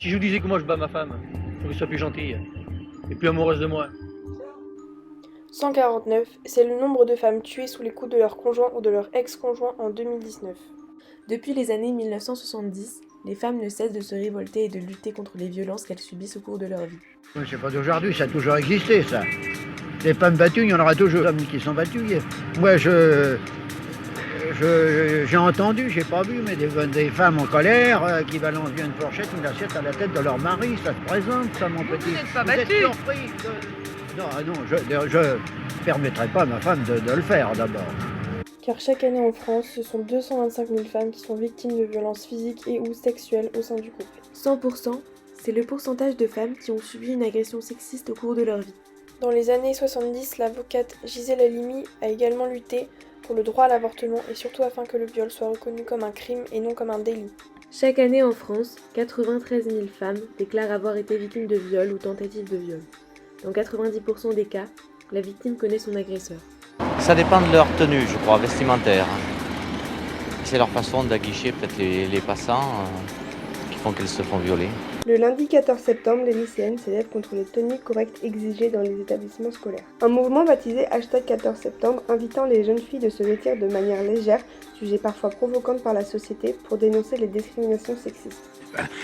Si je vous disais que moi je bats ma femme, pour qu'elle soit plus gentille et plus amoureuse de moi. 149, c'est le nombre de femmes tuées sous les coups de leur conjoint ou de leur ex-conjoint en 2019. Depuis les années 1970, les femmes ne cessent de se révolter et de lutter contre les violences qu'elles subissent au cours de leur vie. C'est pas d'aujourd'hui, ça a toujours existé, ça. Les femmes battues, il y en aura toujours. Les hommes qui sont battus. Moi, j'ai entendu, j'ai pas vu, mais des femmes en colère qui balancent bien une fourchette, une assiette à la tête de leur mari. Ça se présente, ça, mon petit. Vous n'êtes pas Vous êtes battu. surpris Non, je permettrai pas à ma femme de le faire, d'abord. Car chaque année en France, ce sont 225 000 femmes qui sont victimes de violences physiques et ou sexuelles au sein du couple. 100%, c'est le pourcentage de femmes qui ont subi une agression sexiste au cours de leur vie. Dans les années 70, l'avocate Gisèle Halimi a également lutté pour le droit à l'avortement et surtout afin que le viol soit reconnu comme un crime et non comme un délit. Chaque année en France, 93 000 femmes déclarent avoir été victimes de viol ou tentatives de viol. Dans 90% des cas, la victime connaît son agresseur. Ça dépend de leur tenue, je crois, vestimentaire. C'est leur façon d'aguicher peut-être les passants qui font qu'elles se font violer. Le lundi 14 septembre, les lycéennes s'élèvent contre les tenues correctes exigées dans les établissements scolaires. Un mouvement baptisé #14 septembre invitant les jeunes filles de se vêtir de manière légère, jugée parfois provocante par la société, pour dénoncer les discriminations sexistes.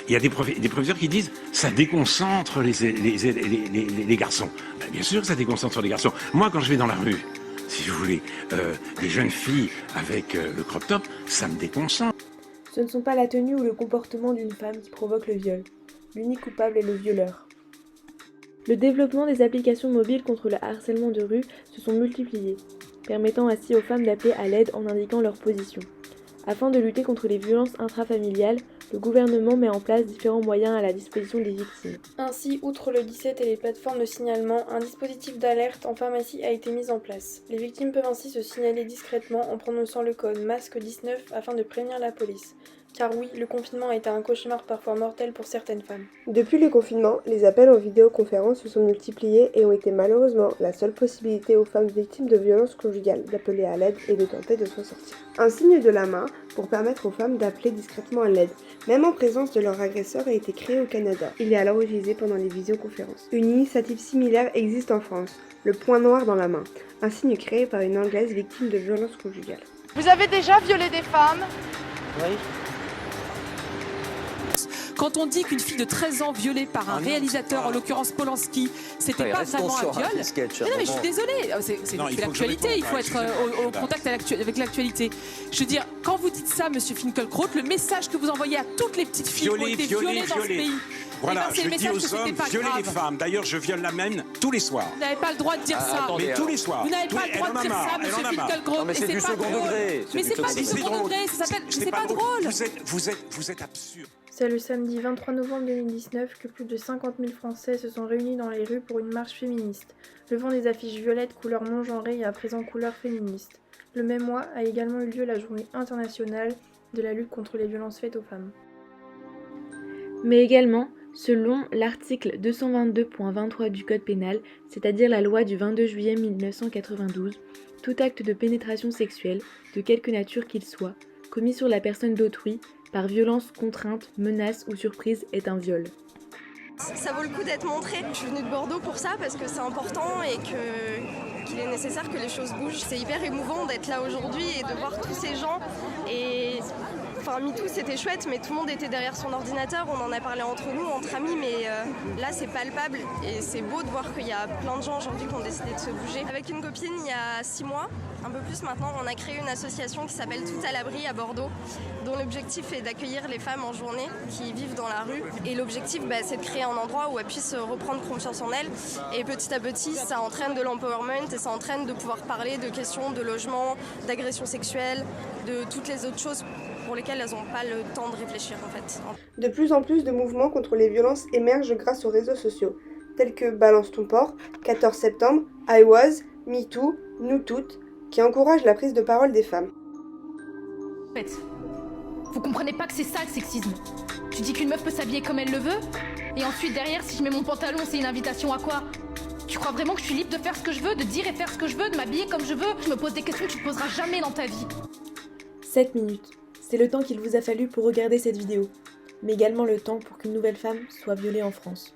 Il y a des professeurs qui disent ça déconcentre les garçons. Ben, bien sûr que ça déconcentre les garçons. Moi, quand je vais dans la rue, si vous voulez, des jeunes filles avec le crop top, ça me déconcentre. Ce ne sont pas la tenue ou le comportement d'une femme qui provoque le viol. L'unique coupable est le violeur. Le développement des applications mobiles contre le harcèlement de rue se sont multipliés, permettant ainsi aux femmes d'appeler à l'aide en indiquant leur position. Afin de lutter contre les violences intrafamiliales, le gouvernement met en place différents moyens à la disposition des victimes. Ainsi, outre le 17 et les plateformes de signalement, un dispositif d'alerte en pharmacie a été mis en place. Les victimes peuvent ainsi se signaler discrètement en prononçant le code masque 19 afin de prévenir la police. Car oui, le confinement a été un cauchemar parfois mortel pour certaines femmes. Depuis le confinement, les appels en vidéoconférence se sont multipliés et ont été malheureusement la seule possibilité aux femmes victimes de violences conjugales d'appeler à l'aide et de tenter de s'en sortir. Un signe de la main pour permettre aux femmes d'appeler discrètement à l'aide, même en présence de leur agresseur, a été créé au Canada. Il est alors utilisé pendant les visioconférences. Une initiative similaire existe en France, le point noir dans la main, un signe créé par une Anglaise victime de violences conjugales. Vous avez déjà violé des femmes? Oui. Quand on dit qu'une fille de 13 ans violée par un réalisateur, en l'occurrence Polanski, c'était pas vraiment un viol. Mais non, mais je suis désolée, c'est l'actualité, il faut être au contact avec l'actualité. Je veux dire, quand vous dites ça, monsieur Finkielkraut, le message que vous envoyez à toutes les petites filles qui ont été violées dans ce pays, Voilà, c'est je le dis message que aux c'était hommes, pas violez les grave. femmes. D'ailleurs, je viole la même tous les soirs. Vous n'avez pas le droit de dire ça. Mais tous les soirs. Vous n'avez pas le droit de dire ça, monsieur Finkielkraut. mais c'est du second degré. Mais c'est pas du second degré, c'est pas drôle. Vous êtes absurde. C'est le samedi 23 novembre 2019 que plus de 50 000 Français se sont réunis dans les rues pour une marche féministe, levant des affiches violettes couleur non genrée et à présent couleur féministe. Le même mois a également eu lieu la journée internationale de la lutte contre les violences faites aux femmes. Mais également, selon l'article 222.23 du Code pénal, c'est-à-dire la loi du 22 juillet 1992, tout acte de pénétration sexuelle, de quelque nature qu'il soit, commis sur la personne d'autrui, par violence, contrainte, menace ou surprise est un viol. Ça vaut le coup d'être montré. Je suis venue de Bordeaux pour ça parce que c'est important et qu'il est nécessaire que les choses bougent. C'est hyper émouvant d'être là aujourd'hui et de voir tous ces gens. Et enfin, MeToo c'était chouette, mais tout le monde était derrière son ordinateur. On en a parlé entre nous, entre amis, mais là c'est palpable et c'est beau de voir qu'il y a plein de gens aujourd'hui qui ont décidé de se bouger. Avec une copine, il y a 6 mois, un peu plus maintenant, on a créé une association qui s'appelle Tout à l'abri à Bordeaux, dont l'objectif est d'accueillir les femmes en journée qui vivent dans la rue. Et l'objectif, c'est de créer un endroit où elles puissent reprendre confiance en elles. Et petit à petit, ça entraîne de l'empowerment et ça entraîne de pouvoir parler de questions de logement, d'agression sexuelle, de toutes les autres choses pour lesquelles elles n'ont pas le temps de réfléchir en fait. De plus en plus de mouvements contre les violences émergent grâce aux réseaux sociaux, tels que Balance ton port, 14 septembre, I Was, MeToo, Nous Toutes, qui encouragent la prise de parole des femmes. En fait, vous comprenez pas que c'est ça le sexisme. Tu dis qu'une meuf peut s'habiller comme elle le veut, et ensuite derrière, si je mets mon pantalon, c'est une invitation à quoi? Tu crois vraiment que je suis libre de faire ce que je veux, de dire et faire ce que je veux, de m'habiller comme je veux? Je me pose des questions que tu te poseras jamais dans ta vie. 7 minutes. C'est le temps qu'il vous a fallu pour regarder cette vidéo. mais également le temps pour qu'une nouvelle femme soit violée en France.